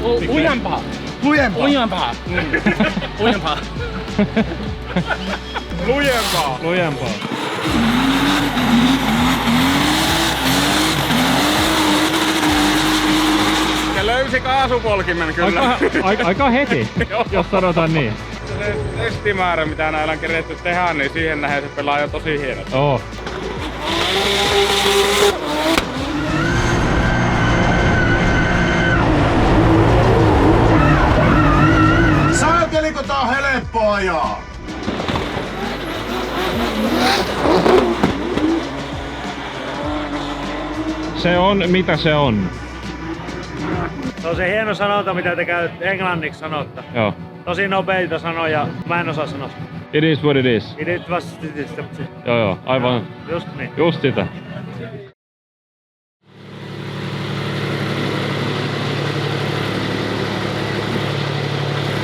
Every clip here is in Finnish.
Ujempaa. Lujempaa. Ujempaa. Ujempaa. Lujempaa. Lujempaa. Se löysi kaasupolkimen kyllä. Aika heti, jos sanotaan niin. Se testimäärä mitä näillä on keretty tehdä, niin siihen nähden se pelaa jo tosi hienosti. Oo. Saakeliko tää on helppo ajaa? Se on mitä se on. Se on se hieno sanonta, mitä te käyt englanniksi sanotta. Joo. Tosi nopeita sanoja, mä en osaa sanoa. It is what it is. It was... Joo, aivan. Just niin. Just sitä.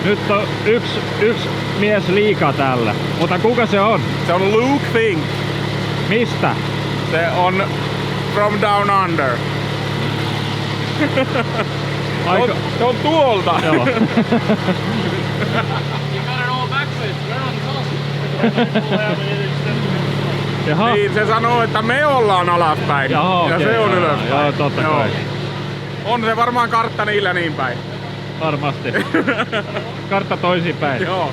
Nyt on yksi mies liikaa täällä. Mutta kuka se on? Se on Luke Fink. Mistä? Se on From Down Under. Aika... Se on tuolta. Joo. You got it all backwards. We're on top. Jaha. Niin, se sanoo, että me ollaan alaspäin. Jaha, ja okei, se on joo, ylöspäin. joo, totta kai. On se varmaan kartta niillä niin päin. Varmasti. Kartta toisinpäin. Joo.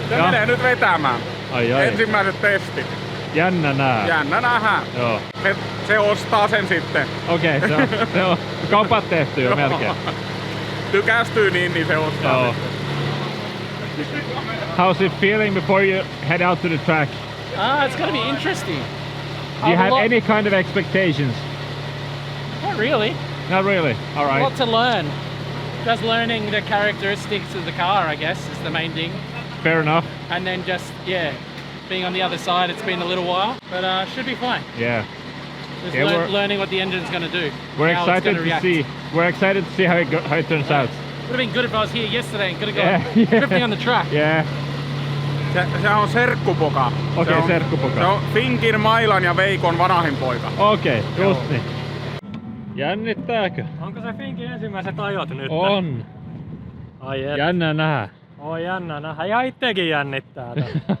Se Ja. menee nyt vetämään. Ai. Ensimmäiset testit. Jännä nää. Jännä nähdä. Joo. Se ostaa sen sitten. Okei, se on kaupat tehty jo melkein. Tykästyy niin se ostaa Joo. sitten. How's it feeling before you head out to the track? It's gonna be interesting. Do you have any kind of expectations? Not really. Not really. All A right. lot to learn. Just learning the characteristics of the car, I guess, is the main thing. Fair enough. And then just, being on the other side, it's been a little while, but should be fine. Yeah. Just Yeah, learning what the engine's going to do. We're how it's excited gonna to react. see. We're excited to see how it turns out. Would have been good if I was here yesterday and could have gone Yeah. drifting on the track. Yeah. Se on serkkupoka. Okei, Se on- serkkupoka. Se on Finkin, Mailan ja Veikon vanhin poika. Okei, just niin. Jännittääkö? Onko se Finkin ensimmäiset ajot nyt? On. Ai et. Jännä nähdä. On jännä nähdä. Ja ittekin jännittää tätä.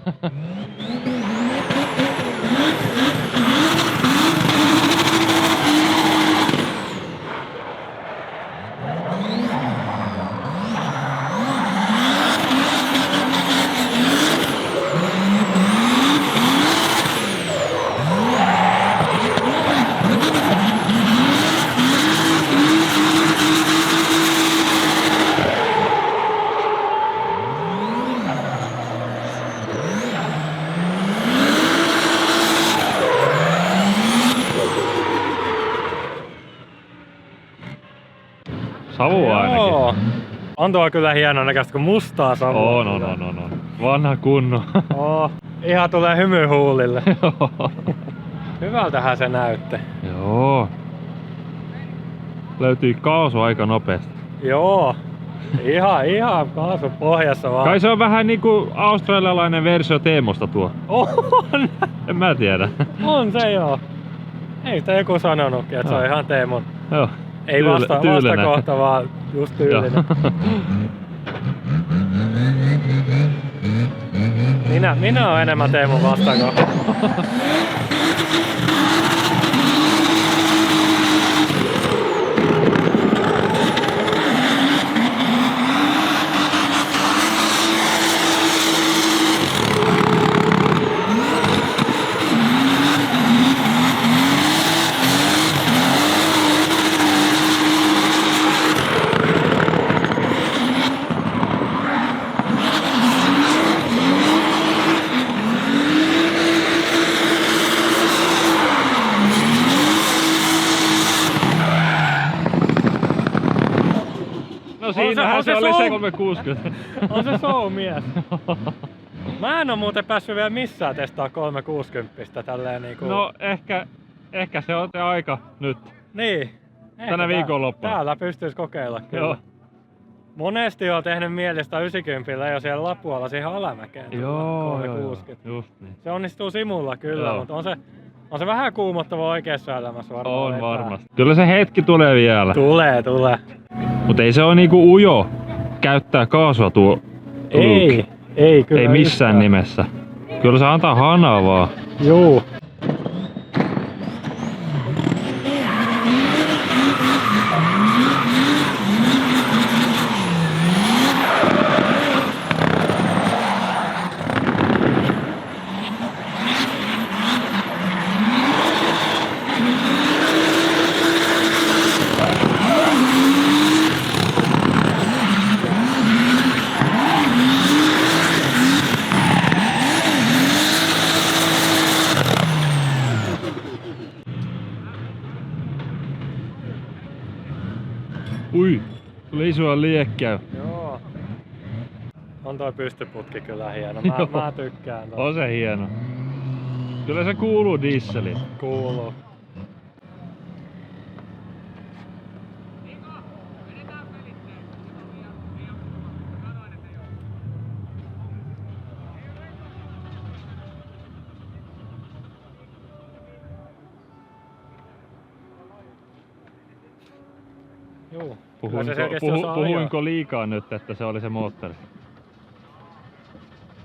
Savua ainakin. Joo. On tuo kyllä hienon näköistä, kun mustaa savua. On. Vanha kunno. Oo. Ihan tulee hymy huulille. Hyvältähän se näytti. Joo. Löytyy kaasu aika nopeasti. Joo. Ihan kaasu pohjassa vaan. Kai se on vähän niinku australialainen versio Teemosta tuo. On! En mä tiedä. On se joo. Ei sitä joku sanonutkin, että se on ihan Teemon. Joo. Ei vastakohta, vaan just tyylinen. Minä olen enemmän Teemon vastakohta. No siinähän se oli se 360. On se showmies. Mä en oo muuten päässyt vielä missään testaa 360 tälleen niinku. No ehkä se on aika nyt. Niin. Tänä viikonloppuna. Täällä pystyis kokeilla kyllä. Joo. Monesti on tehnyt mielestä 90 jo siellä Lapualla siihen alamäkeen. Joo, 360. just niin. Se onnistuu simulla kyllä, Joo. mutta on se vähän kuumottava oikeassa elämässä varmaan. On vetää. varmasti. Kyllä se hetki tulee vielä. Tulee. Mut ei se oo niinku ujo käyttää kaasua tuo. Ei kyllä Ei missään yhtään. nimessä. Kyllä se antaa hanaa vaan. Juu. Ui, tuli isoa liekkiä. Joo. On toi pystyputki kyllä hieno. Mä tykkään tosta. On se hieno. Kyllä se kuuluu dieseliin. Kuuluu. Joo. Puhuinko liikaa nyt, että se oli se moottori?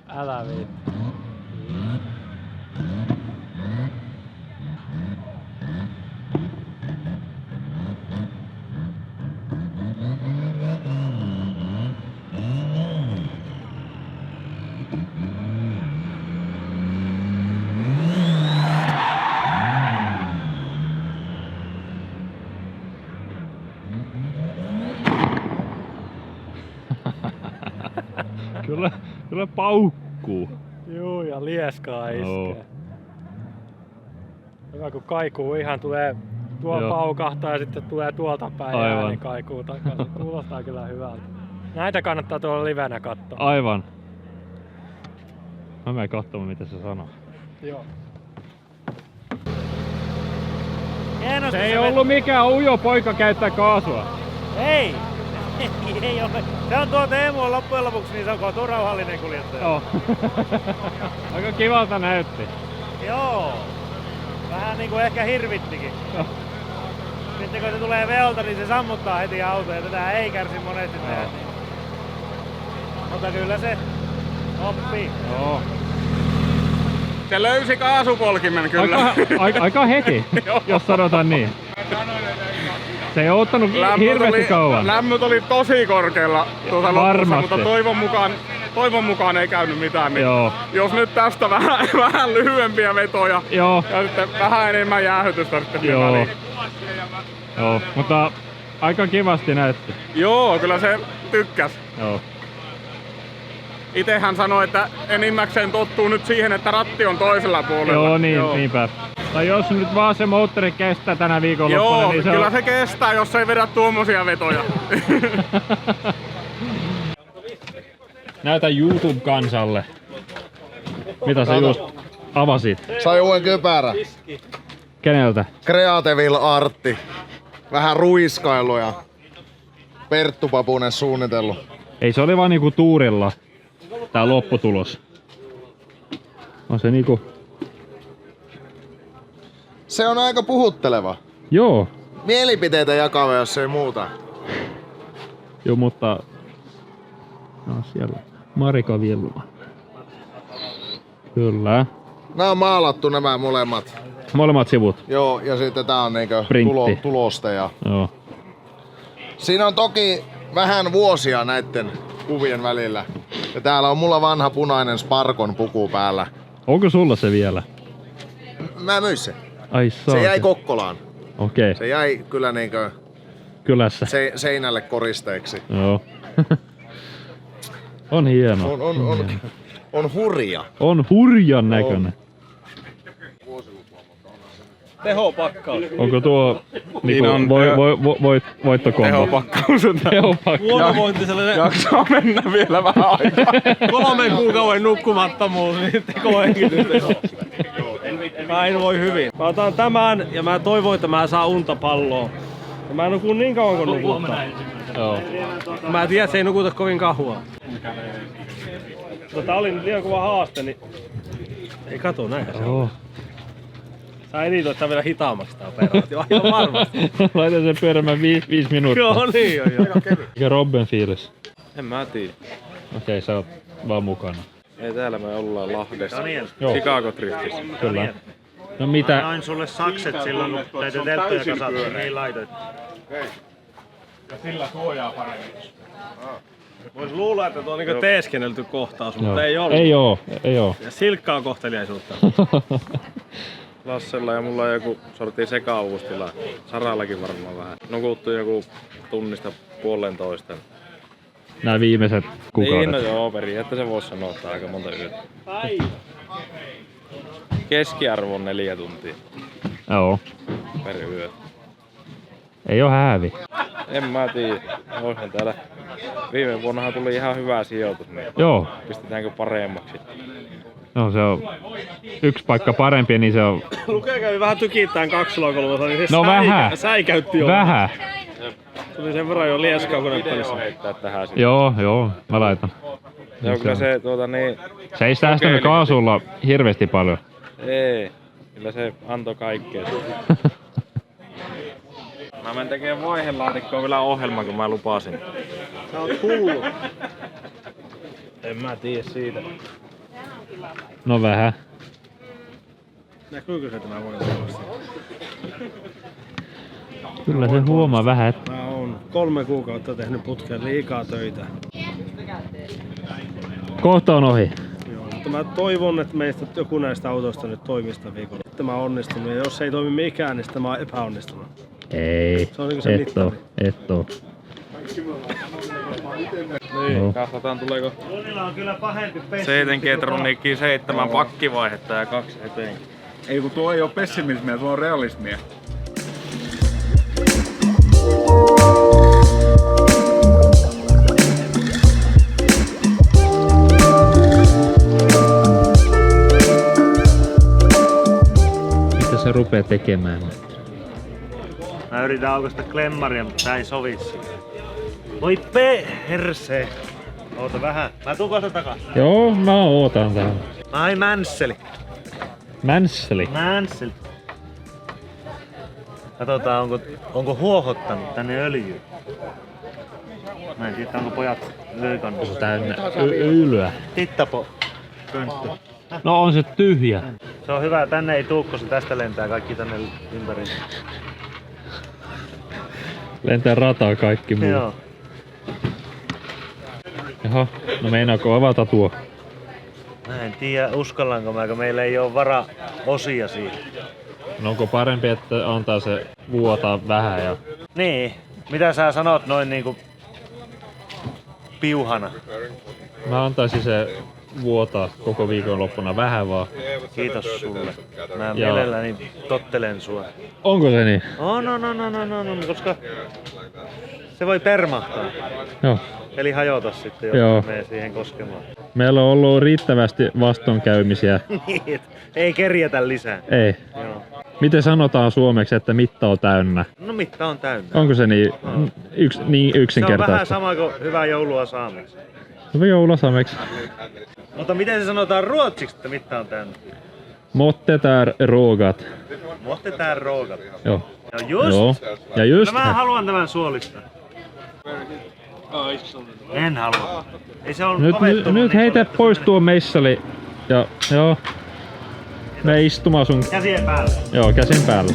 Älä viitti. Kyllä paukkuu. Juu, ja lieskaa iskee. Joo. Hyvä kun kaikuu ihan tulee tuolla Joo. paukahtaa ja sitten tulee tuolta päin Aivan. ääni kaikuu takaisin. Kuulostaa kyllä hyvältä. Näitä kannattaa tuolla livenä katsoa. Aivan. Mä menen katsomaan mitä se sanoo. Joo. Se ei ollut mikään ujo poika käyttää kaasua. Ei! Ei ole. Se on tuo Teemu on loppujen lopuksi niin sanottu rauhallinen kuljettaja. Joo. Aika kivalta näytti. Joo. Vähän niinku ehkä hirvittikin. Sitten kun se tulee veolta, niin se sammuttaa heti auto ja tätä ei kärsi monesti tehdä. Mutta kyllä se oppii. Joo. Se löysi kaasupolkimen kyllä. Aika heti, jos sanotaan niin. Se ei ottanut hirveästi kauan. Lämmöt oli tosi korkealla tuossa lopussa, Varmasti. mutta toivon mukaan ei käynyt mitään. Niin Joo. jos nyt tästä vähän lyhyempiä vetoja Joo. ja sitten vähän enemmän jäähytystä sitten siihen Joo. väliin. Joo, mutta aika kivasti näytti. Joo, kyllä se tykkäs. Joo. Itehän sanoi, että enimmäkseen tottuu nyt siihen, että ratti on toisella puolella. Joo, niinpä. Tai jos nyt vaan se moottori kestää tänä viikonloppuna, Joo, niin se kyllä on... se kestää, jos ei vedä tuommoisia vetoja. Näytä YouTube-kansalle. Mitä sä just avasit? Sai uuden kypärä. Keneltä? Createville Artti. Vähän ruiskailuja. Perttu Papunen suunnitellut. Ei se oli vaan niinku tuurilla tää lopputulos. On se niinku... Se on aika puhutteleva. Joo. Mielipiteitä jakava, jos ei muuta. Joo, mutta... No siellä. Marika Vilma. Kyllä. Nämä on maalattu nämä molemmat. Molemmat sivut. Joo, ja sitten tää on niinkö Printti. tulosteja. Joo. Siinä on toki vähän vuosia näitten kuvien välillä. Ja täällä on mulla vanha punainen Sparkon puku päällä. Onko sulla se vielä? Mä myin sen. Ai saa. Se jäi Kokkolaan. Okei. Se jäi kyllä niinkö Kylässä. seinälle koristeeksi. Joo. On hieno. On hurja. On hurjan näköinen. Tehopakkaus. Onko tuo niinku on voittokombo? Tehopakkaus on tää. Tehopakkaus. Huonovointiselle Jaksaa mennä vielä vähän aikaa. 3 kuukauden nukkumattomuus, niin tekohengitys. Mä en voi hyvin. Mä otan tämän ja mä toivon, että mä saan unta palloa. Ja mä nukun niin kauan kuin nukuttaa. Joo. Mä tiedän, että se ei nukuta kovin kauan. Mutta tää oli nyt liian kova haaste, niin... Ei kato näin. Joo. Sä editoit vielä hitaammaksi tää operaatio, aivan varmasti. Laitan sen pyörimään 5 minuuttia. Joo, niin on jo. Mikä Robben fiilis? En mä tiedä. Okei, sä oot vaan mukana. Ei täällä me ollaan Lahdessa. Daniel. Joo. Chicago Driftissä. Kyllä. No mitä? Annoin sulle sakset silloin, kun näitä telttoja kasattiin, niin laitoit. Ja sillä suojaa paremmin. Vois luulla, että tuo on niinku teeskennelty kohtaus, mutta Joo. ei ollut. Ei oo. Ja silkkaa kohteliaisuutta. Lassella ja mulla on joku sortin sekaavuustila. Sarallakin varmaan vähän. Nukuttu joku tunnista 1,5. Nää viimeiset kuukaudet. Niin, no joo, periaatteessa se voisi sanoa, että aika monta yötä. Keskiarvo on 4 tuntia Joo. per yö. Ei oo häävi. En mä tiedä. Oishan täällä. Viime vuonnahan tuli ihan hyvä sijoitus, niin Joo. pistetäänkö paremmaksi? No se on yksi paikka parempi, niin se on Luke kävi vähän tykittämään 2-lokolla, niin se No vähän. säikäytti jo. vähän. Tuli sen verran jo lieskaa kun Video heittää tähän sitten. Joo, mä laitan. Joo, kyllä se niin... Se ei säästänyt kaasulla hirveästi paljon. Ei. Kyllä se antoi kaikkea. Mä menen tekemään vaihelaatikkoon vielä ohjelman, kun mä lupasin. Sä oot hullu. En mä tiedä siitä. No vähän. Näkyykö se tämä voimakkaasti? Kyllä se huomaa vähän, että Mä oon 3 kuukautta tehnyt putkeen liikaa töitä. kohta on ohi. Joo, mutta mä toivon, että meistä joku näistä autoista nyt toimii sitä viikolla. Että mä oon onnistunut ja jos ei toimi mikään, niin sitten mä oon epäonnistunut. Ei, Se on niinku se mittari. et oo. Niin, Joo. katsotaan tuleeko Junilla on kyllä pahempi pessi. 7 G-tronikin 7 pakkivaihetta ja 2 eteen. Ei kun tuo ei ole pessimismiä, tuo on realismia. Mitä sä rupeat tekemään? Mä yritän aukaista klemmaria, mutta tää ei sovi siihen. Voi perse! Oota vähän. Mä tuun kohta takas. Joo, mä ootan tähän. Ai mänsseli. Mänsseli. Mänsseli. Katsotaan onko huohottanut tänne öljyä. Mä en tiedä onko pojat löykannut. Täynnä ylyä. Tittapo. Pönttö. No on se tyhjä. Se on hyvä, tänne ei tuu, kun se tästä lentää kaikki tänne ympäri. Lentää rataa kaikki muu. Joo. Jaha, no meinaako avata tuo? Mä en tiedä uskallanko mä, kun meillä ei oo osia siihen. No onko parempi, että antaa se vuotaa vähän ja... Niin, mitä sä sanot noin niinku piuhana? Mä antaisin se vuotaa koko viikonloppuna vähän vaan. Kiitos sulle. Mä Joo. mielelläni tottelen sua. Onko se niin? No, koska se voi permahtaa. Joo. Eli hajota sitten, jos Joo. menee siihen koskemaan. Meillä on ollut riittävästi vastoinkäymisiä. Niin, et ei kerjätä lisää. Ei. Joo. Miten sanotaan suomeksi, että mitta on täynnä? No mitta on täynnä. Onko se niin, niin Se on yksinkertaista? vähän sama kuin hyvää joulua saamiksi. Hyvä joulasameksi. Mutta miten se sanotaan ruotsiksi, että mitta on täynnä? Måttet är rågat. Mohte tää roogat. Joo. No just! Joo. Ja just. No mä haluan tämän suolista. En halua. Ei se on Nyt heitä pois tuo meissali. Ja joo. Me istumaan sun. Käsien päälle. Joo, käsin päällä.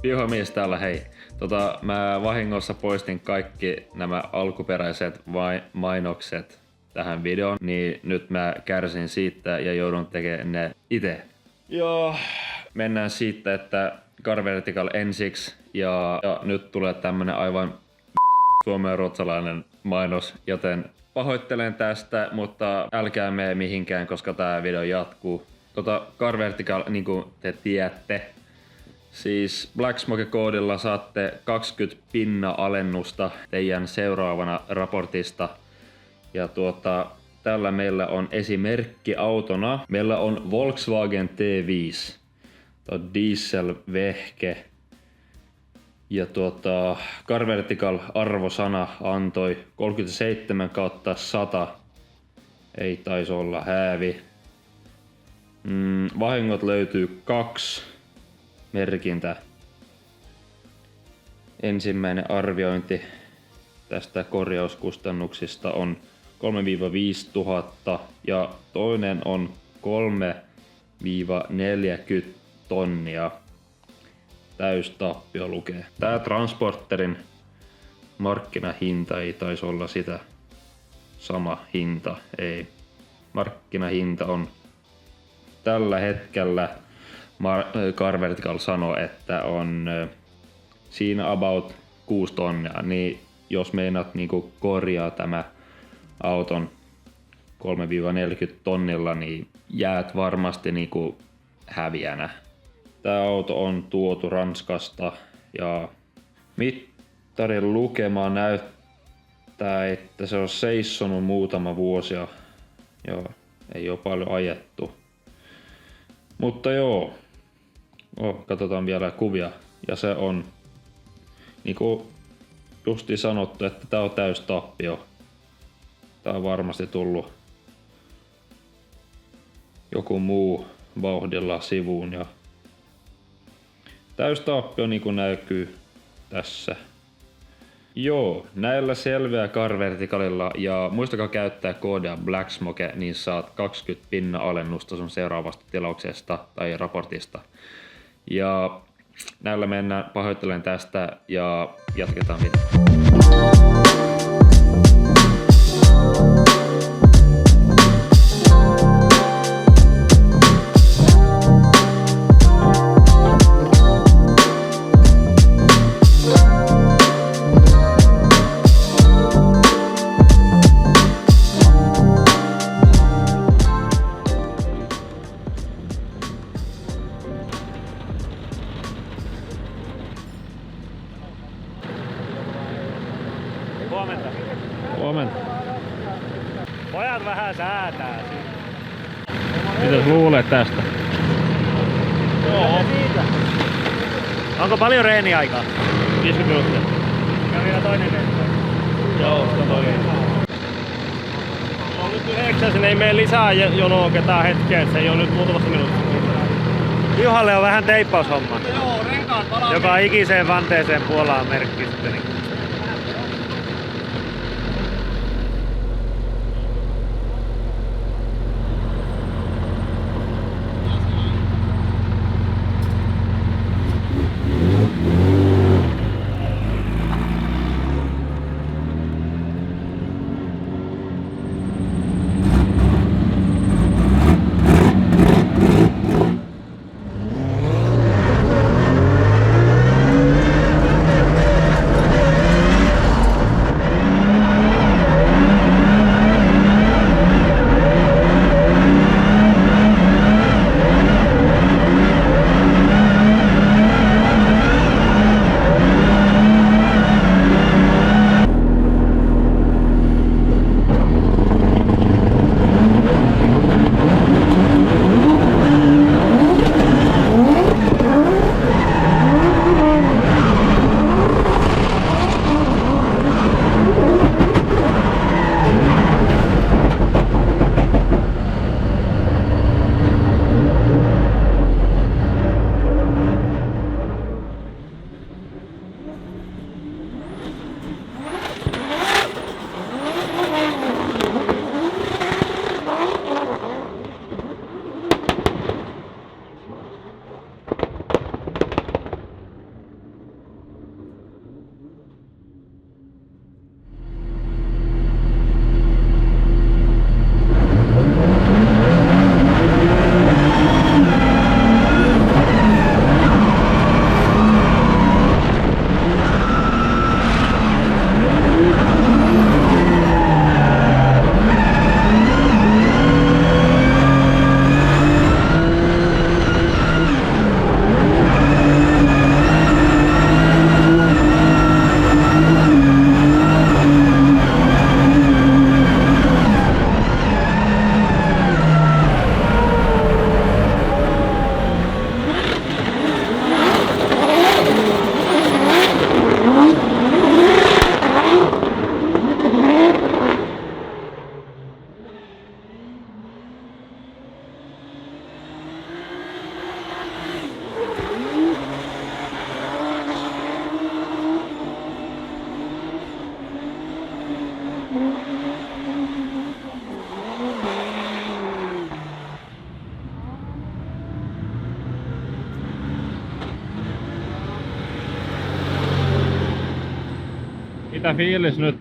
Pihomies täällä, hei. Mä vahingossa poistin kaikki nämä alkuperäiset mainokset tähän videoon, niin nyt mä kärsin siitä ja joudun tekemään ne itse. Joo, mennään siitä, että Car Vertical ensiksi ja nyt tulee tämmönen aivan suomen-ruotsalainen mainos, joten pahoittelen tästä, mutta älkää mene mihinkään, koska tää video jatkuu. Car Vertical, niin kuin te tiedätte, siis Black Smoke-koodilla saatte 20 pinna alennusta teidän seuraavana raportista. Ja tällä meillä on esimerkki autona. Meillä on Volkswagen T5. Dieselvehke. Ja Car Vertical arvosana antoi 37/100. Ei taisi olla häävi. Vahingot löytyy 2. Merkintä. Ensimmäinen arviointi tästä korjauskustannuksista on 3-5 tuhatta ja toinen on 3-40 tonnia. Täystappio lukee. Tää Transporterin markkinahinta ei taisi olla sitä sama hinta, ei. Markkinahinta on tällä hetkellä Car Vertical sanoo, että on siinä about 6 tonnia, niin jos meinaat niinku korjaa tämä auton 3-40 tonnilla, niin jäät varmasti niinku häviänä. Tää auto on tuotu Ranskasta ja mittarin lukema näyttää, että se on seissonut muutama vuosi ja ei ole paljon ajettu. Mutta joo, katsotaan vielä kuvia ja se on niinku justi sanottu, että tää on täystappio. Tää on varmasti tullut joku muu vauhdilla sivuun ja täystappio niinku näkyy tässä. Joo, näillä selviää Car Verticalilla ja muistakaa käyttää koodia Black Smoke, niin saat 20 pinna alennusta sun seuraavasta tilauksesta tai raportista. Ja näillä mennään, pahoittelen tästä ja jatketaan video. Huomenta. Huomenta. Pojat vähän säätää siitä. Mitäs luulet tästä? Joo. Onko paljon reeniaikaa? 50 minuuttia. Ja vielä toinen reeni. Joo, se on toinen. On nyt 9, sinne ei mene lisää jonoa ketään hetkeen, se ei ole nyt muutamassa minuutissa. Juhalle on vähän teippaushomma. Joo, renkaat valmiit. Joka ikiseen vanteeseen Puolaan merkki sitten. Niin. Mitä fiilis nyt?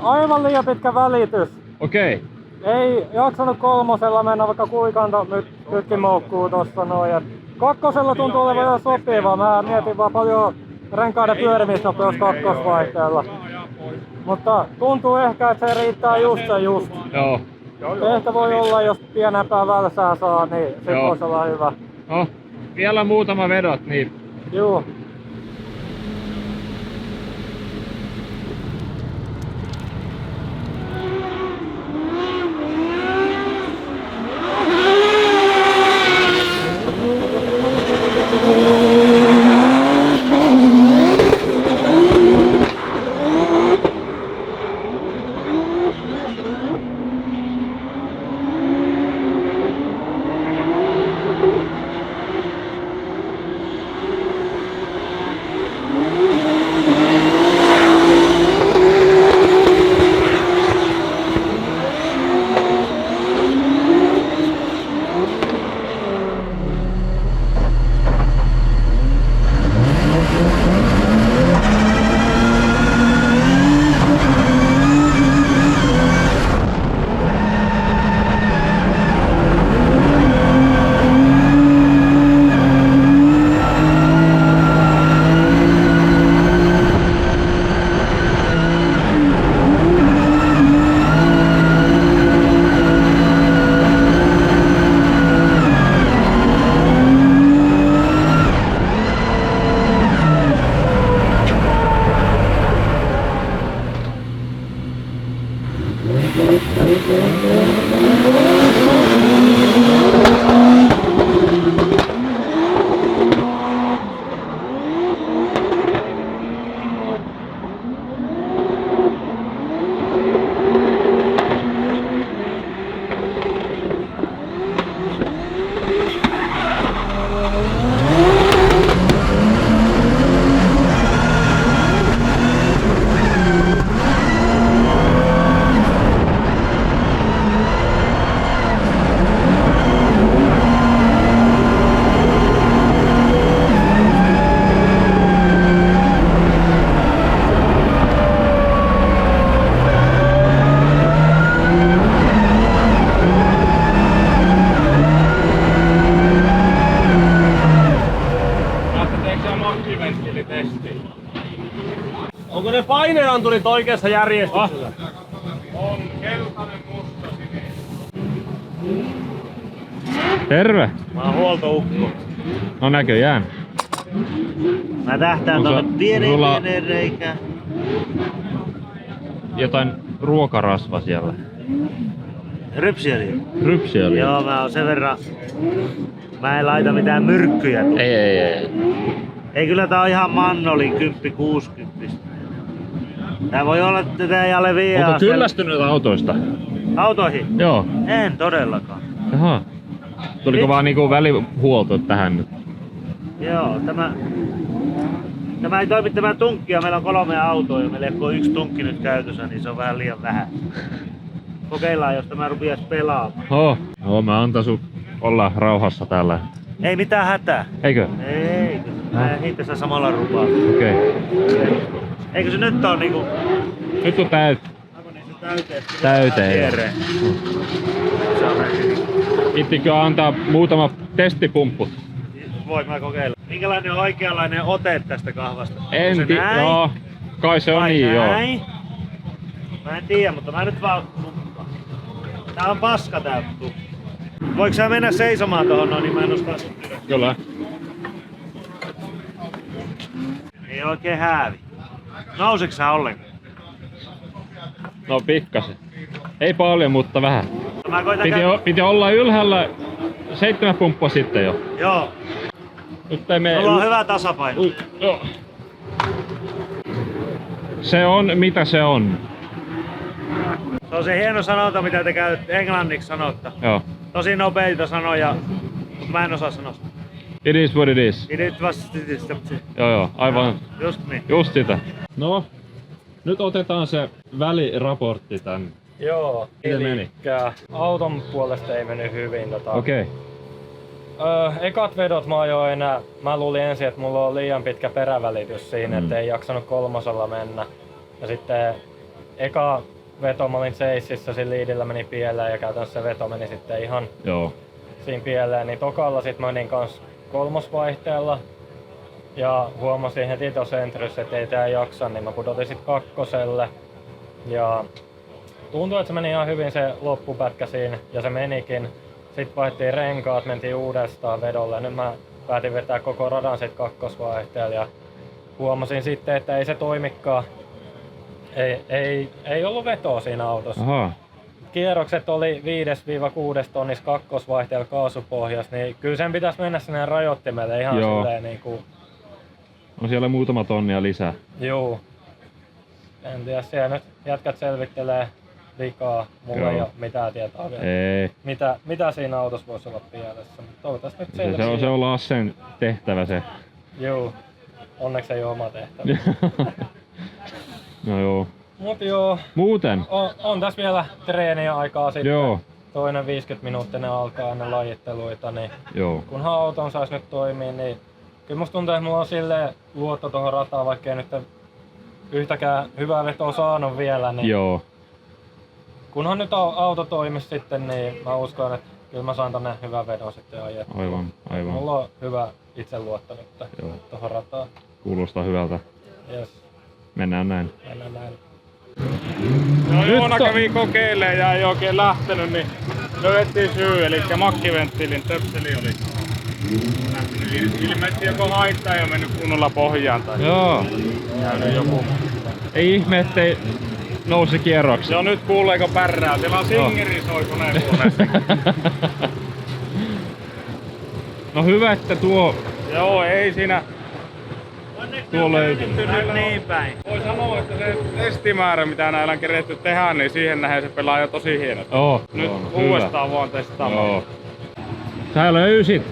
Aivan liian pitkä välitys. Okei. Ei jaksanut kolmosella mennä vaikka kuikanta kytkimoukkuu tossa noin. Et kakkosella tuntuu olevan jo sopiva. Mä mietin vaan paljon renkaiden pyörimisnopeus kakkosvaihteella. Mutta tuntuu ehkä, että se riittää just. Joo. Ehkä voi olla, jos pienempää välsää saa, niin se voisi olla hyvä. No, vielä muutama vedot, niin Juu. Onko ne paineanturit oikeassa järjestyksessä? terve. Mä oon huoltoukko. No näköjään. Mä tähtään Onko tuonne sulla- pieneen reikään. Jotain ruokarasva siellä. Rypsiöljy. Rypsiöljy. Joo, mä oon sen verran... Mä en laita mitään myrkkyjä. Ei. Ei, kyllä tää on ihan mannoli 10-60. Tää voi olla, että tää ei alle vie Onko astel- kyllästynyt autoista? Autoihin? Joo. En todellakaan. Jaha. Tuliko vaan niinku välihuolto tähän nyt? Joo, Tämä ei toimi tämä tunkkia. Meillä on 3 autoa ja meillä ei ole 1 tunkki nyt käytössä, niin se on vähän liian vähän. Kokeillaan, jos tämä rupiais pelaamaan. No, mä antaisin olla rauhassa täällä. Ei mitään hätää. Eikö? Ei, mä en tässä samalla rupaa. Okei. Eikö se nyt on niinku... Nyt on täyteen. Viereen. Se on näin. Ittikö antaa muutama testipumppu? Voin mä kokeilla. Minkälainen on oikeanlainen ote tästä kahvasta? En se tiedä. Joo. Kai se on vai niin, joo. näin? Mä en tiedä, mutta mä nyt vaan sumpaan. Tää on paska tää tuttu. Voiko sä mennä seisomaan tohon noin, niin mä nostan sut ylös? Kyllä. Ei oikein häävi. Nouseeko sä ollenkaan? No pikkasen. Ei paljon, mutta vähän. Mä koitan Piti olla ylhäällä 7 pumppua sitten jo. Joo. Nyt ei mene... Mulla on hyvä tasapaino. Joo. Se on mitä se on. Se on se hieno sanonta, mitä te käytte englanniksi sanotta. Joo. Tosi nopeita sanoja, mutta mä en osaa sanoa sitä. It is what it is. It was... Joo, aivan. Just niin. Just sitä. No, nyt otetaan se väliraportti tänne. Joo, Miten meni? elikkä auton puolesta ei mennyt hyvin. Okei. Ekat vedot mä ajoin enää. Mä luulin ensin, että mulla on liian pitkä perävälitys siinä, ettei jaksanut 3 mennä. Ja sitten eka veto mä olin seississä, siinä liidillä meni pieleen ja käytännössä se veto meni sitten ihan siinä pieleen. Niin tokalla sit mä menin kans kolmosvaihteella ja huomasin heti tossa entryssä, että ei tää jaksa, niin mä pudotin sit kakkoselle. Ja tuntui, että se meni ihan hyvin se loppupätkä siinä ja se menikin. Sitten vaihdettiin renkaat, mentiin uudestaan vedolle. Nyt mä päätin vetää koko radan sit kakkosvaihteella ja huomasin sitten, että ei se toimikaan. Ei ollut vetoa siinä autossa. Aha. Kierrokset oli 5-6 tonnissa kakkosvaihteella kaasupohjassa, niin kyllä sen pitäisi mennä sinne rajoittimelle ihan silleen niinku... On siellä muutama tonnia lisää. Juu. En tiedä, siellä nyt jätkät selvittelee vikaa. Mulla ei oo mitään tietoa vielä. Ei. Mitä siinä autossa voisi olla pielessä. Toivottavasti nyt selviää. Se on Lassen tehtävä se. Juu. Onneksi ei oo oma tehtävä. No joo. Mut joo. Muuten? On tässä vielä treeniä aikaa sitten. Joo. Toinen 50 minuuttinen alkaa ennen lajitteluita, niin joo. Kunhan auton sais nyt toimia, niin kyllä musta tuntuu, että mulla on silleen luotto tuohon rataan, vaikka ei nyt yhtäkään hyvää vetoa saanut vielä, niin joo. Kunhan nyt auto toimisi sitten, niin mä uskon, että kyllä mä saan tänne hyvän vedon sitten ajettua. Aivan. Mulla on hyvä itseluotto nyt tuohon rataan. Kuulostaa hyvältä. Yes. Mennään näin. No Joona kävi kokeilemaan ja ei oikein lähtenyt, niin löydettiin syy, eli makkiventtiilin töpseli oli lähtenyt. Ilmeisesti joko haittaa ja mennyt kunnolla pohjaan tai käynyt joku. Ei ihme, ettei nousi kierroksi. Joo, nyt kuuleeko pärrää. Siellä on singeri soi koneen puolesta. No hyvä, että tuo... Joo, ei siinä... Tuo löytyy. Niin päin. Voi sanoa, että se testimäärä, mitä näillä on keretty tehdä, niin siihen nähden se pelaa jo tosi hienosti. Nyt uudestaan vaan testaamaan. Sä löysit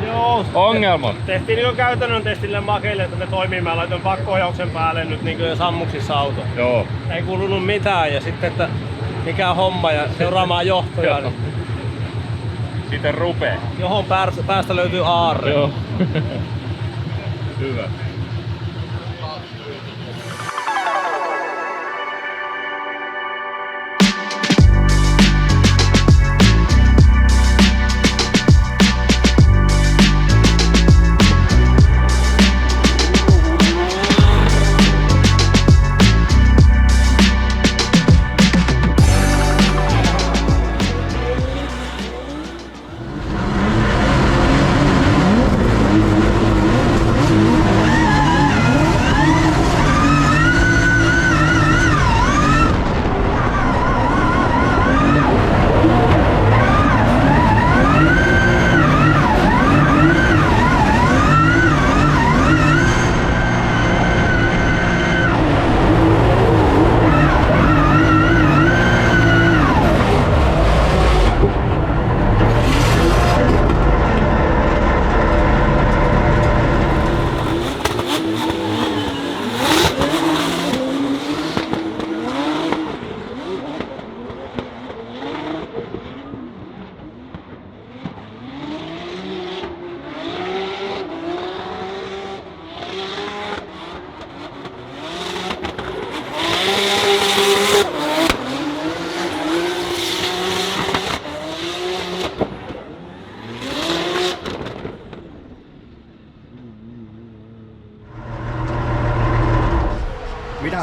Joo. ongelmat. Tehtiin jo käytännön testille makeille, että ne toimii. Mä laitoin pakko-ohjauksen päälle nyt niin sammuksissa auto. Joo. Ei kuulunut mitään ja sitten, että mikä homma ja seuraamaan johtoja. Sitten rupee. Johon päästä löytyy aarre. Joo. Hyvä.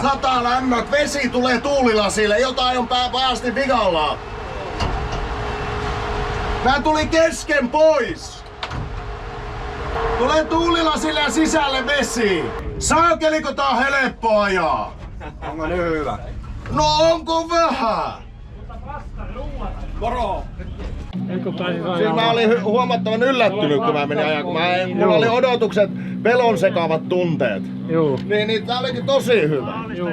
Sataa lämmöt, vesi tulee tuulilasille, jotain on pahasti vikalla. Mä tulin kesken pois. Tulee tuulilasille ja sisälle vesi. Saakeliko tää on helppo ajaa? Onko nyt hyvä? No onko vähän? Moro! Siis mä olin huomattavan yllättynyt, kun mä menin ajaa, kun mulla oli odotukset, pelon sekaavat tunteet. Juu. Niin tää olikin tosi hyvä. Juu.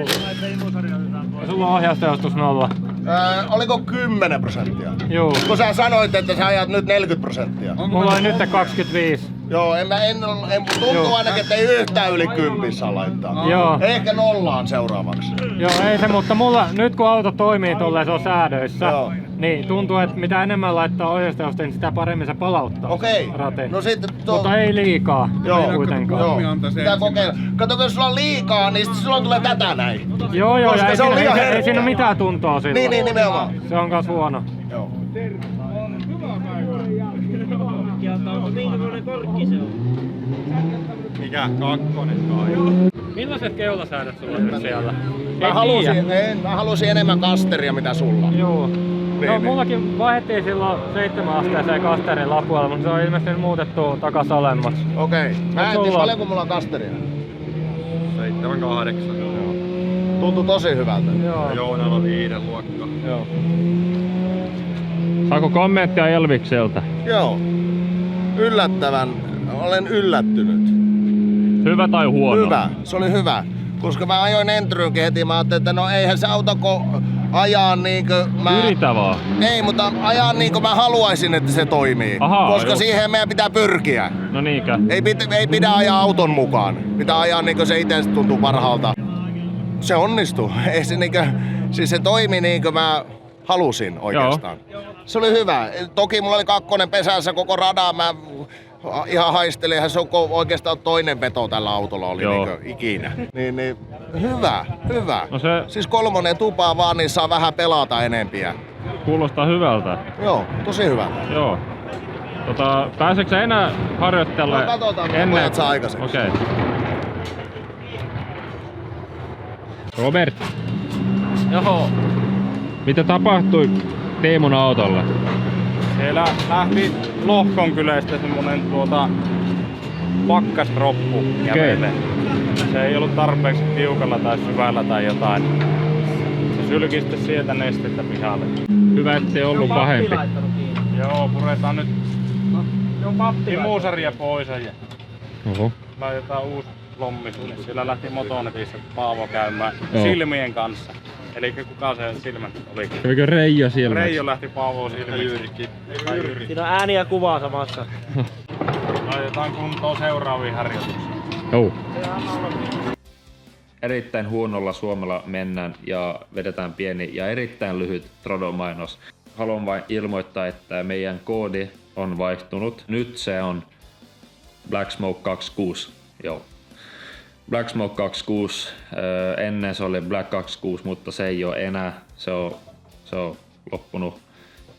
Ja sulla on ohjaustehostus 0. Oliko 10%? Juu. Kun sä sanoit, että sä ajat nyt 40%. Mulla oli nyt 25. Joo, tuntuu ainakin, että ei yhtään yli 10 saa laittaa. Joo. Ehkä nollaan seuraavaksi. Joo, ei se, mutta mulla nyt kun auto toimii tolleen, se on säädöissä. Joo. Niin, tuntuu, että mitä enemmän laittaa ohjeistajusta, niin sitä paremmin se palauttaa. Okei. Rateen. No sitten Mutta ei liikaa. Joo. Kuitenkaan. Joo. Pitää kokeilla. Kato, kun sulla on liikaa, niin silloin tulee tätä näin. Joo, Koska ei, se on liian ei herkkä. siinä mitään tuntoa sillä. Niin, nimenomaan. Se on kans huono. Joo. Minkälainen korkki se on? Mikä? Kakkonen kai. Millaiset keulasäädöt sulla on nyt siellä? Mä halusin enemmän kasteria mitä sulla. Joo. No Niin. mullakin vaihdettiin silloin 7 asteeseen kasterin lapuilla, mutta se on ilmeisesti muutettu takas alemmas. Okei. Mä en tiedä paljonko mulla on kasteria. 7-8. Tuntuu tosi hyvältä. Joo. Joonalla on 5 luokka. Joo. Saako kommenttia Elvikseltä? Joo. Yllättävän. Olen yllättynyt. Hyvä tai huono? Hyvä. Se oli hyvä. Koska mä ajoin Entryynkin heti, mä ajattelin, että no eihän se autoko ajaa niinkö mä... Yritä vaan. Ei, mutta ajaa niinkö mä haluaisin, että se toimii. Ahaa, koska joo. siihen meidän pitää pyrkiä. No niinkö? Ei pidä ajaa auton mukaan. Pitää ajaa niinkö se itse tuntuu parhaalta. Se onnistuu. Ei se niinkö... Siis se toimi niinkö mä halusin oikeastaan. Joo. Se oli hyvä. Toki mulla oli 2 pesässä koko radan. Mä ihan haistelin, eihän se on oikeastaan toinen veto tällä autolla oli niinkö ikinä. Niin, hyvä. No se Siis 3 tupaa vaan, niin saa vähän pelata enempiä. kuulostaa hyvältä. Joo, tosi hyvä. Joo. Pääseekö sä enää harjoittelemaan? No katsotaan, pojat saa aikaiseksi. Okei. Robert, Joo. mitä tapahtui Teemun autolla? Siellä lähti Lohkonkylästä semmonen pakkasroppu kävelee. Se ei ollut tarpeeksi tiukalla tai syvällä tai jotain. Se sylki sitten sieltä nestettä pihalle. Hyvä, ettei ollut pahempi. Joo, puretaan nyt muusaria pois ja Oho. laitetaan uusi lommi. Siellä lähti Motonetissa Paavo käymään Joo. silmien kanssa. Eli kuka se silmät oli? Kävikö Reijo silmässä? Reijo lähti Paavoon silmiksi. Siinä on ääni ja kuva samassa. Laitetaan kuntoon seuraaviin harjoituksiin. Joo. Erittäin huonolla suomella mennään ja vedetään pieni ja erittäin lyhyt Trodon-mainos. Haluan vain ilmoittaa, että meidän koodi on vaihtunut. Nyt se on Black Smoke 26. Joo. Black Smoke 26. Ennen se oli Black 26, mutta se ei ole enää. Se on loppunut.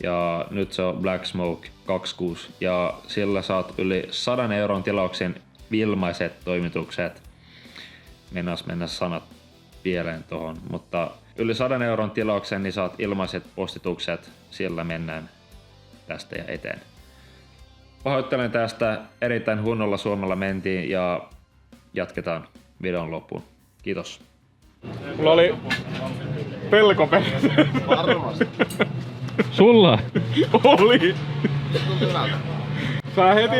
Ja nyt se on Black Smoke 26. Ja sillä saat yli 100 euron tilauksen ilmaiset toimitukset. Mennä sanat pieleen tohon, mutta yli 100 euron tilauksen niin saat ilmaiset postitukset, sillä mennään tästä ja eteen. Pahoittelen tästä, erittäin huonolla suomella mentiin ja jatketaan videon loppuun. Kiitos. Mulla oli pelko Varmasti. Sulla? Oli! Sä heti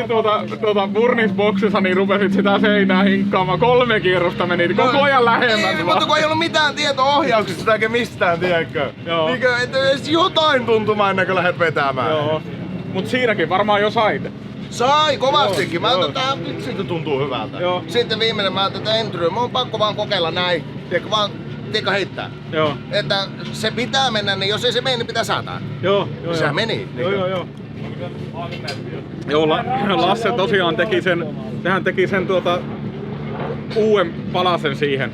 tuota burningsboksissa niin rupesit sitä seinää hinkkaamaan. 3 kierrosta meni koko ajan lähemmäs. Ei, mutta kun ei ollut mitään tieto-ohjauksesta eikä mistään, tiedätkö? Joo. Niinkö, että edes jotain tuntumaan ennen kuin lähdet vetämään. Joo. Mut siinäkin varmaan jo sait. Sai kovastikin. Mä Joo. ajattelin, että tää vitsi tuntuu hyvältä. Joo. Sitten viimeinen mä ajattelin, että Entry, mun on pakko vaan kokeilla näin. Tiedätkö heittää. Joo. Että se pitää mennä, niin jos ei se mene, niin pitää säätää. Joo. Sehän meni. Joo. Joo, Lasse tosiaan teki sen uuden palasen siihen.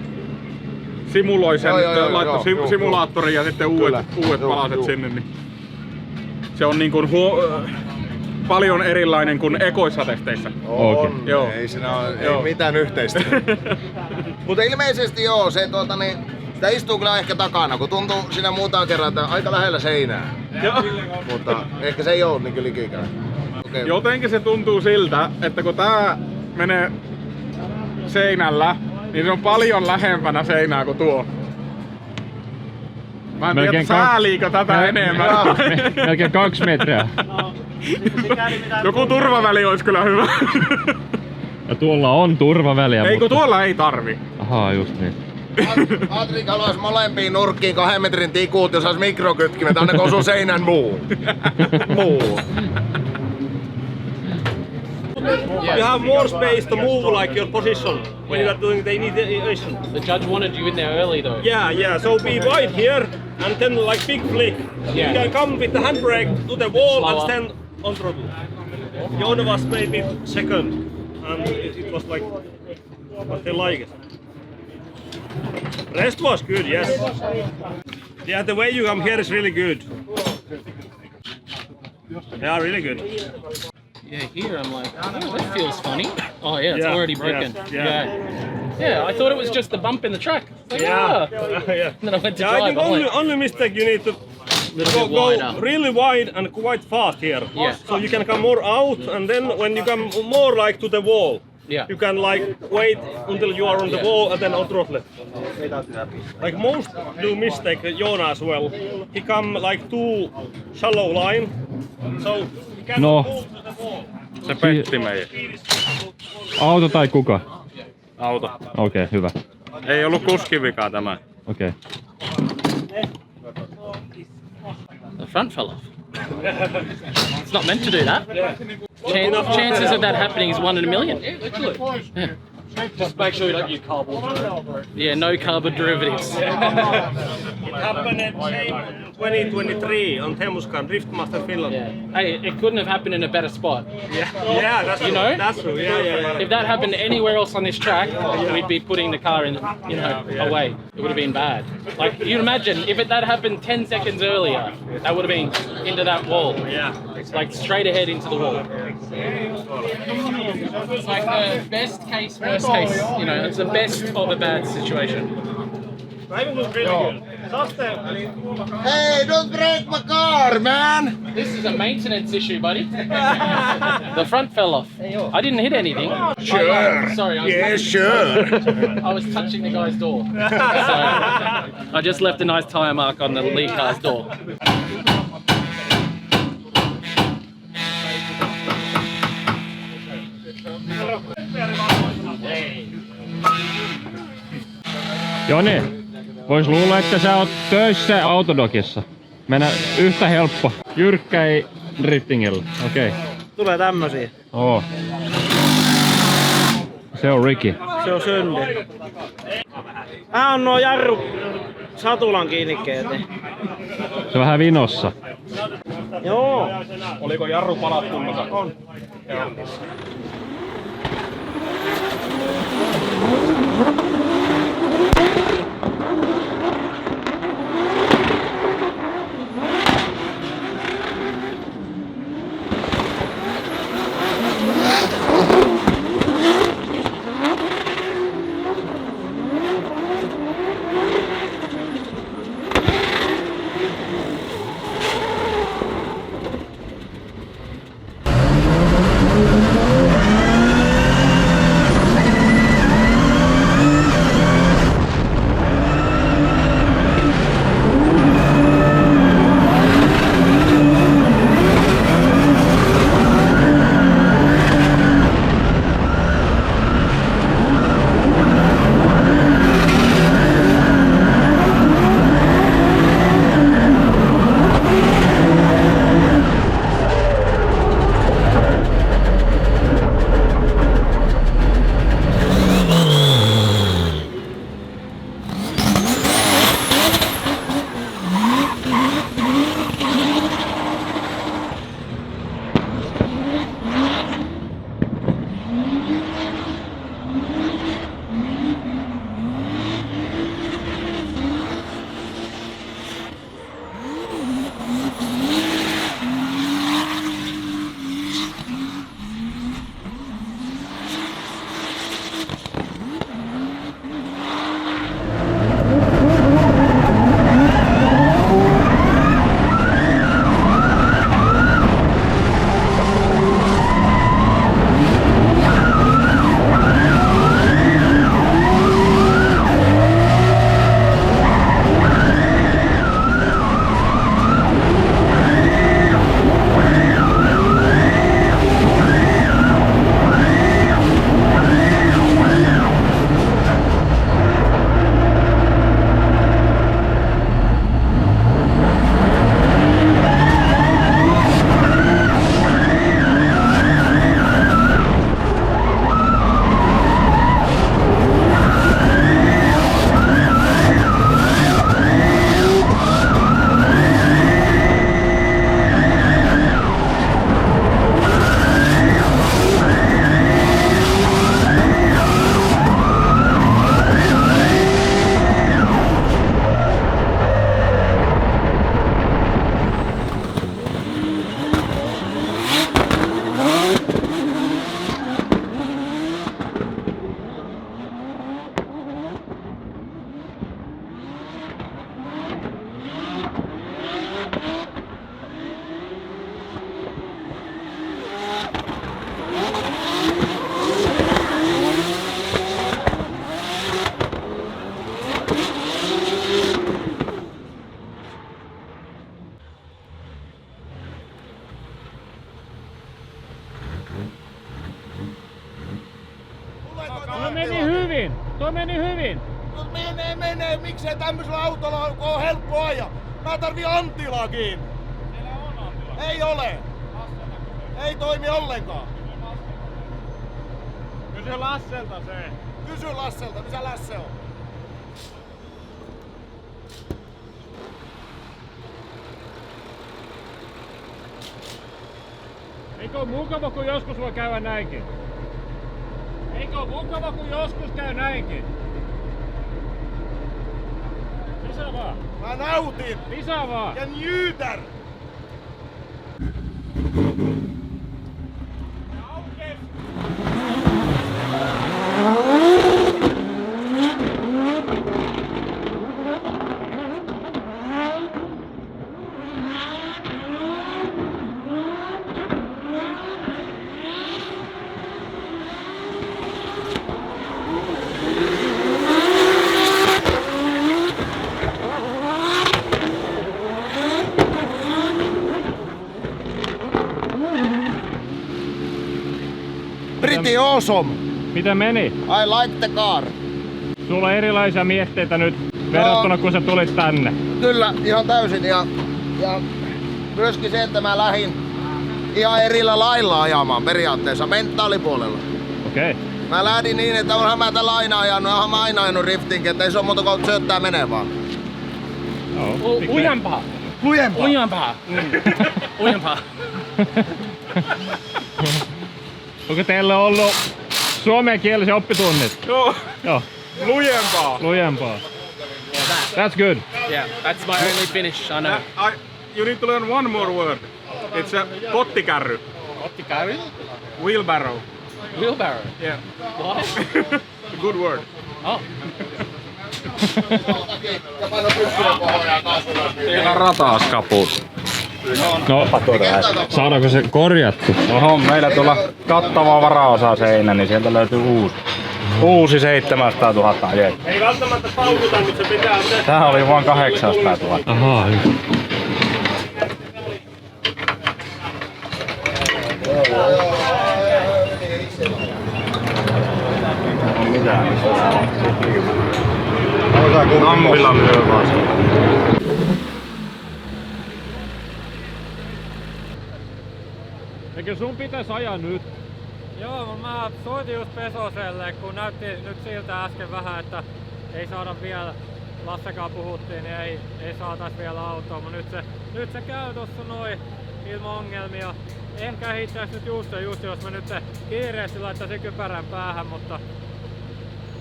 Simuloi sen, laittoi joo, simulaattorin ja sitten uudet palaset sinne. Niin se on niin kuin paljon erilainen kuin ekoissa testeissä. On. Joo. Ei siinä ole mitään yhteistä. Mutta ilmeisesti joo, se sitä istuu kyllä ehkä takana, kun tuntuu siinä muutaman kerran, että aika lähellä seinää. Joo. Mutta ehkä se ei oo niin likikään. Okay. Jotenkin se tuntuu siltä, että kun tää menee seinällä, niin se on paljon lähempänä seinää kuin tuo. Mä en tiedä, sääliikö tätä enemmän. Melkein 2 metriä. Joku turvaväli olisi kyllä hyvä. Ja tuolla on turvaväliä. Ei kun tuolla ei tarvi. Ahaa, just niin. Patrik haluaisi molempiin nurkkiin 2 metrin tikut, jos olisi mikrokytkimet, aina kun osuu seinän muu. You have more space to move like your position when you are doing the initiation. The judge wanted you in there early though. Yeah, so be wide here and then like big flick. Yeah. You can come with the handbrake to the wall Slower. and stand on throttle. Joona was maybe second and it was like, but they like it. Rest was good, yes. Yeah, the way you come here is really good. Yeah, really good. Yeah, here I'm like, oh, that feels funny. Oh yeah, it's Yeah, already broken. yes, yeah. Yeah, I thought it was just the bump in the track. Like, Yeah, ah. yeah. Then I went to Yeah, I drive. think I'm like, only mistake you need to Little bit go wider. really wide and quite fast here. Yeah. So you can come more out and then when you come more like to the wall, yeah. you can like wait until you are on the Yeah. wall and then on throttle. Like most do mistake, Joona as well. He come like too shallow line, so he can No. move to the wall. Se petti meidät. Auto tai kuka? Auto. Okei, hyvä. Ei ollut kuskivikaa tämä. Okei. The front fell off. It's not meant to do that. Chances of that happening is 1 in a million. Yeah. Just make sure you don't use cardboard. Yeah, no carbon derivatives. It happened in 2023 on Temuskan Driftmaster Finland. Yeah. Hey, it couldn't have happened in a better spot. Yeah, that's You true. know? That's true. Yeah. If that happened anywhere else on this track, we'd be putting the car in, away. It would have been bad. Like, you imagine if that happened 10 seconds earlier, that would have been into that wall. Yeah. Like straight ahead into the wall. It's like the best case, worst case. It's the best of a bad situation. Driving was really good. Hey, don't break my car, man! This is a maintenance issue, buddy. The front fell off. I didn't hit anything. Sure. Sorry, I was touching the guy's door. So I just left a nice tire mark on the Lee car's door. Joni, vois luulla, että sä oot töissä Autodogissa. Mennä yhtä helppo. Jyrkkä ei driftingillä. Okei. Tulee tämmösiä. Oo. Se on Ricky. Se on synti. Mä on nuo jarru satulan kiinnikkeet. Niin. Se on vähän vinossa. Joo. Oliko jarru palat kunnossa? On. Tuo meni hyvin. Tuo meni hyvin. No menee. Miksei tämmöisellä autolla on helppo ajaa? Mä tarvii Antilaakin. Siellä on Antila. Ei ole. Ei toimi ollenkaan. Kysy Lasselta se. Kysy Lasselta, missä Lasse on? Eikö ole mukava, kun joskus voi käydä näinkin? Eikö ole mukava, kun joskus käy näinkin? Lisää vaan. Mä nautin Lisää vaan. ja njytän. Pretty awesome. Mitä meni? I like the car. Sulla on erilaisia mietteitä nyt verrattuna kun sä tulit tänne. Kyllä, ihan täysin. Ja myöskin se, että mä lähdin ihan erillä lailla ajamaan periaatteessa mentaalipuolella. Okei. Mä lähdin niin, että onhan mä tällä aina ajanut, onhan mä aina ajanut riftinkin, että ei se ole muuta kuin syöttää menee vaan. Joo. Lujempaa. Lujempaa. Lujempaa. Lujempaa. Onko teillä ollut suomenkielisen oppitunnit? Joo. Lujempaa. Lujempaa. That's good. Yeah, that's my only Finnish, I know. You need to learn one more word. It's a pottikärry. Pottikärry? Wheelbarrow. Wheelbarrow. Yeah. What? Good word. Oh. Ihan rataaskaput. No, saadaanko se korjattu? Oho, meillä tuolla kattava varaosa seinä, niin sieltä löytyy uusi 700 000 ajettu. Ei välttämättä paukuta, mutta se pitää... Tää oli vain 800 000. Ahaa, hyvä. Ampilla lyö vaan se. Eikö sun pitäis ajaa nyt? Joo, mä soitin just Pesoselle, kun näytti nyt siltä äsken vähän, että ei saada vielä, Lassekaan puhuttiin, niin ei saatais vielä autoa, mutta nyt se käy tossa noin ilman ongelmia. Ehkä hittäis nyt just jos mä nyt kiireesti laittaisin kypärän päähän, mutta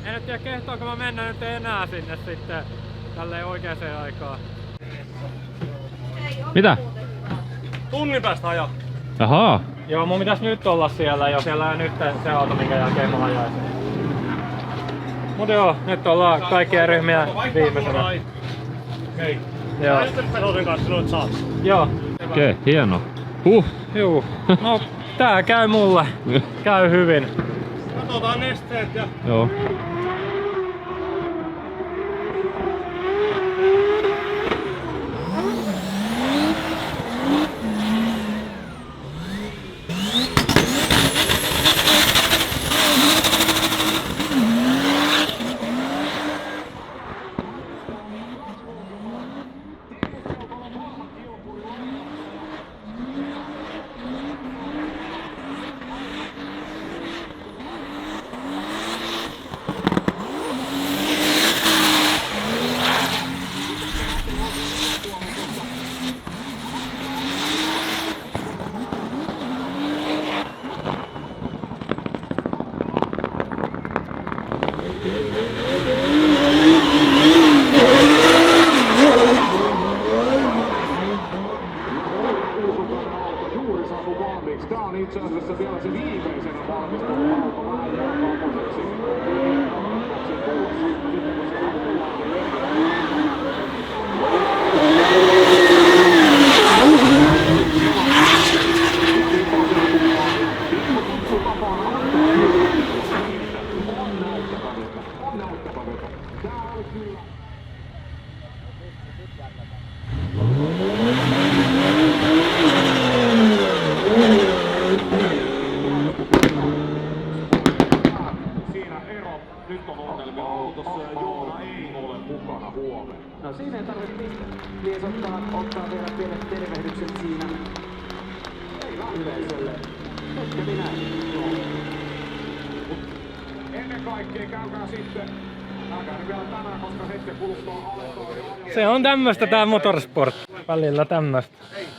en nyt tiedä kehtaanko mä mennä nyt enää sinne sitten tälleen oikeaan aikaan. Mitä? Tunnin päästä ajaa. Ahaa. Joo, mun pitäis nyt olla siellä ja siellä on nyt se auto, minkä jälkeen mä ajaisin. Mut joo, nyt ollaan kaikkien ryhmien viimeisenä. Hei. Joo. Pesosen kanssa noit saat. Joo. Okei, hieno. Juu. No, tää käy mulle. Käy hyvin. Katsotaan nesteet ja... Joo. Tämä on itse asiassa vielä se viimeisenä valmistunut auto maailman kakkoseksi. Siinä ero. Nyt on ongelmia autossa ja Joona ei ole mukana huomenna. No siinä ei tarvitse mitään. Mies ottaa vielä pienet tervehdykset siinä. Ei vaan yleisölle. Nyt kävi näin. Ennen kaikkea käykää sitten. Älkää vielä tänään, koska hetken kuluttua aletaan. Se on tämmöstä tää motorsport. Välillä tämmöstä.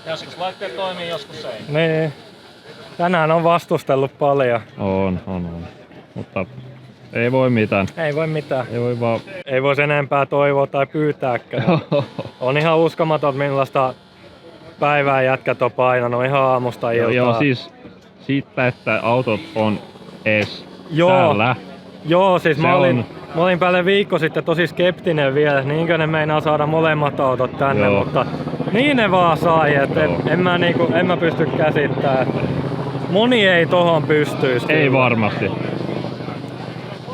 Joskus laitteet toimii, joskus ei. Niin. Tänään on vastustellut paljon. On. Mutta ei voi mitään. Ei voi mitään. Ei voi vaan... Ei voi enempää toivoa tai pyytääkään. On ihan uskomaton millaista päivää jätkät on painanut ihan aamusta iltaan. Joo, siis siitä, että autot on ees täällä. Joo, siis mä olin päälle viikko sitten tosi skeptinen vielä, niinkö ne meinaa saada molemmat autot tänne, Joo. mutta niin ne vaan sai, että en mä pysty käsittämään. Moni ei tohon pystyisi. Ei varmasti.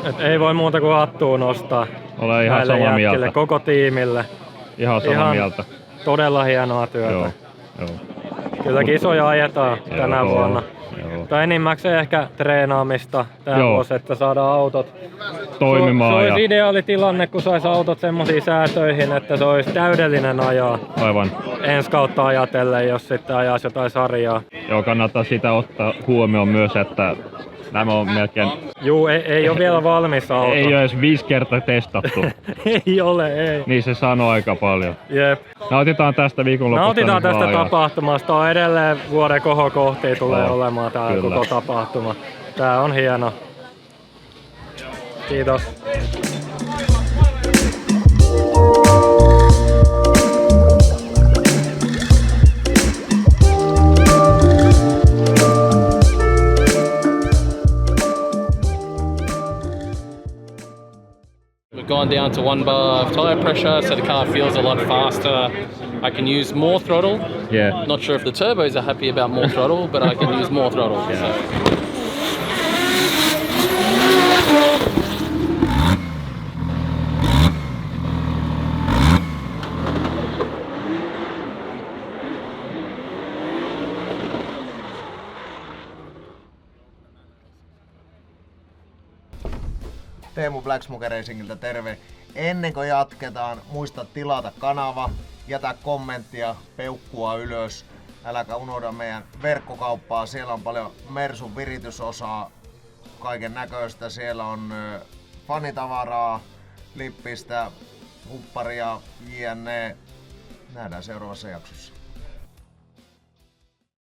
Et ei voi muuta kuin hattua nostaa. Olen ihan näille samaa jätkille, mieltä. koko tiimille. Ihan samaa mieltä. Todella hienoa työtä. Joo. Kyllä kisoja ajetaan tänä vuonna. Joo. Tai enimmäkseen ehkä treenaamista tää vuosi, että saadaan autot toimimaan. Se olisi ideaali tilanne, kun sais autot semmoisiin säätöihin, että se olisi täydellinen ajaa. Aivan. Ensi kautta ajatellen, jos sitten ajaisi jotain sarjaa. Joo, kannattaa sitä ottaa huomioon myös, että nämä on melkein... Juu, ei ole vielä valmis auto. Ei ole edes 5 kertaa testattu. Ei ole, ei. Niin se sanoo aika paljon. Jep. Nautitaan tästä viikonlopusta. Nautitaan tästä laajalti. tapahtumasta. On edelleen vuoden kohokohtia tulee olemaan tää koko tapahtuma. Tää on hieno. Kiitos. We've gone down to 1 bar of tyre pressure, so the car feels a lot faster. I can use more throttle. Yeah. Not sure if the turbos are happy about more throttle, but I can use more throttle. So. Teemu Black Smoke Racingiltä terve. Ennen kuin jatketaan, muista tilata kanava, jätä kommenttia, peukkua ylös. Äläkä unohda meidän verkkokauppaa, siellä on paljon Mersun viritysosaa, kaiken näköistä. Siellä on fanitavaraa, lippistä, hupparia, jne. Nähdään seuraavassa jaksossa.